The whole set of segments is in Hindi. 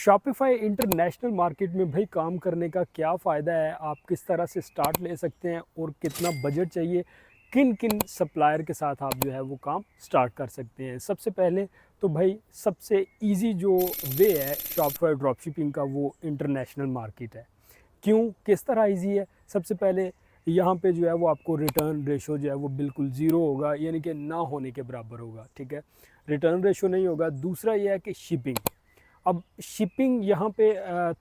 शॉपिफ़ाई इंटरनेशनल मार्केट में भाई काम करने का क्या फ़ायदा है? आप किस तरह से स्टार्ट ले सकते हैं और कितना बजट चाहिए? किन-किन सप्लायर के साथ आप जो है वो काम स्टार्ट कर सकते हैं? सबसे पहले तो भाई सबसे ईज़ी जो वे है शॉपिफ़ाई ड्रॉपशिपिंग का वो इंटरनेशनल मार्केट है। क्यों? किस तरह ईज़ी है? सबसे पहले यहाँ पे जो है वो आपको रिटर्न रेशो जो है वो बिल्कुल ज़ीरो होगा, यानी कि ना होने के बराबर होगा, ठीक है? रिटर्न रेशो नहीं होगा। दूसरा ये है कि शिपिंग, अब शिपिंग यहाँ पे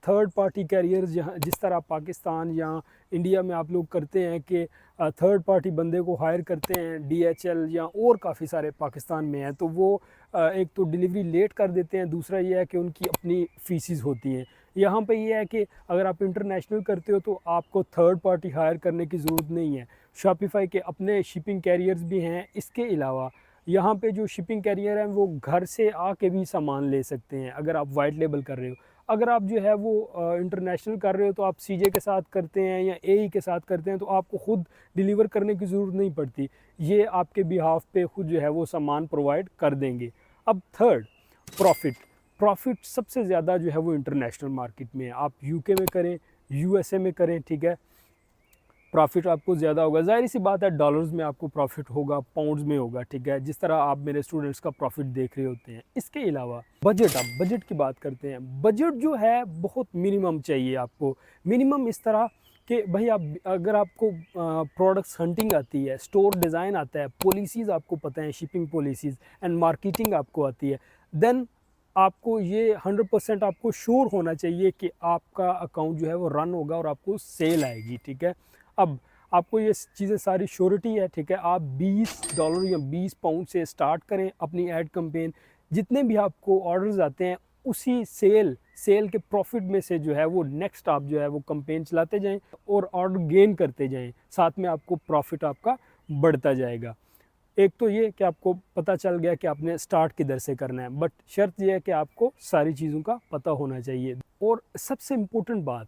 थर्ड पार्टी कैरियर्स जहाँ जिस तरह पाकिस्तान या इंडिया में आप लोग करते हैं कि थर्ड पार्टी बंदे को हायर करते हैं, डीएचएल या और काफ़ी सारे पाकिस्तान में हैं, तो वो एक तो डिलीवरी लेट कर देते हैं, दूसरा ये है कि उनकी अपनी फीसिस होती हैं। यहाँ पे ये है कि अगर आप इंटरनेशनल करते हो तो आपको थर्ड पार्टी हायर करने की ज़रूरत नहीं है। शॉपिफ़ाई के अपने शिपिंग कैरियर्स भी हैं। इसके अलावा यहाँ पे जो शिपिंग कैरियर हैं वो घर से आके भी सामान ले सकते हैं अगर आप वाइट लेबल कर रहे हो। अगर आप जो है वो इंटरनेशनल कर रहे हो तो आप सीजे के साथ करते हैं या एई के साथ करते हैं, तो आपको खुद डिलीवर करने की ज़रूरत नहीं पड़ती। ये आपके बिहाफ पे खुद जो है वो सामान प्रोवाइड कर देंगे। अब थर्ड, प्रॉफ़िट। प्रॉफ़िट सबसे ज़्यादा जो है वो इंटरनेशनल मार्केट में है। आप यूके में करें, यूएसए में करें, ठीक है? प्रॉफ़िट आपको ज़्यादा होगा। ज़ाहिर-सी बात है डॉलर्स में आपको प्रॉफ़िट होगा, पाउंड्स में होगा, ठीक है? जिस तरह आप मेरे स्टूडेंट्स का प्रॉफ़िट देख रहे होते हैं। इसके अलावा बजट, अब बजट की बात करते हैं। बजट जो है बहुत मिनिमम चाहिए आपको। मिनिमम इस तरह कि भई आप अगर आपको प्रोडक्ट्स हंटिंग आती है, स्टोर डिज़ाइन आता है, पॉलिसीज़ आपको पता है, शिपिंग पॉलिसीज़ एंड मार्केटिंग आपको आती है, देन आपको ये 100% आपको श्योर होना चाहिए कि आपका अकाउंट जो है वो रन होगा और आपको सेल आएगी, ठीक है? अब आपको ये चीज़ें सारी श्योरिटी है, ठीक है? आप $20 या 20 पाउंड से स्टार्ट करें अपनी ऐड कैंपेन। जितने भी आपको ऑर्डर्स आते हैं उसी सेल के प्रॉफिट में से जो है वो नेक्स्ट आप जो है वो कैंपेन चलाते जाएँ और ऑर्डर गेन करते जाएँ। साथ में आपको प्रॉफिट आपका बढ़ता जाएगा। एक तो ये कि आपको पता चल गया कि आपने स्टार्ट किधर से करना है, बट शर्त ये है कि आपको सारी चीज़ों का पता होना चाहिए। और सबसे इम्पोर्टेंट बात,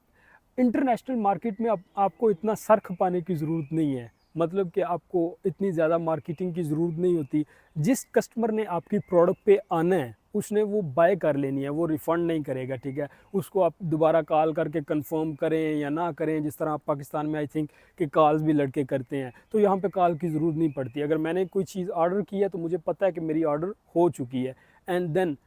इंटरनेशनल मार्केट में आपको इतना सर खपाने की ज़रूरत नहीं है। मतलब कि आपको इतनी ज़्यादा मार्केटिंग की ज़रूरत नहीं होती। जिस कस्टमर ने आपकी प्रोडक्ट पे आना है, उसने वो बाय कर लेनी है, वो रिफ़ंड नहीं करेगा, ठीक है? उसको आप दोबारा कॉल करके कन्फर्म करें या ना करें, जिस तरह आप पाकिस्तान में आई थिंक कि कॉल्स भी लड़के करते हैं, तो यहाँ पे कॉल की ज़रूरत नहीं पड़ती। अगर मैंने कोई चीज़ ऑर्डर की है तो मुझे पता है कि मेरी ऑर्डर हो चुकी है, एंड देन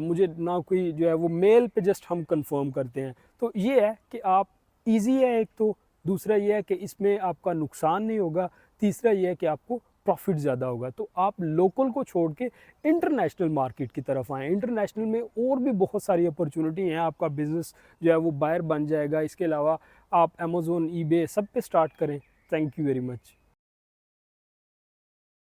मुझे ना कोई जो है वो मेल पे जस्ट हम कन्फर्म करते हैं। तो ये है कि आप ईज़ी है एक तो, दूसरा ये है कि इसमें आपका नुकसान नहीं होगा, तीसरा ये है कि आपको प्रॉफ़िट ज़्यादा होगा। तो आप लोकल को छोड़ के इंटरनेशनल मार्केट की तरफ आएँ। इंटरनेशनल में और भी बहुत सारी अपॉर्च्युनिटी हैं, आपका बिज़नेस जो है वो बाहर बन जाएगा। इसके अलावा आप अमेज़न, ईबे सब पे स्टार्ट करें। Thank you very much.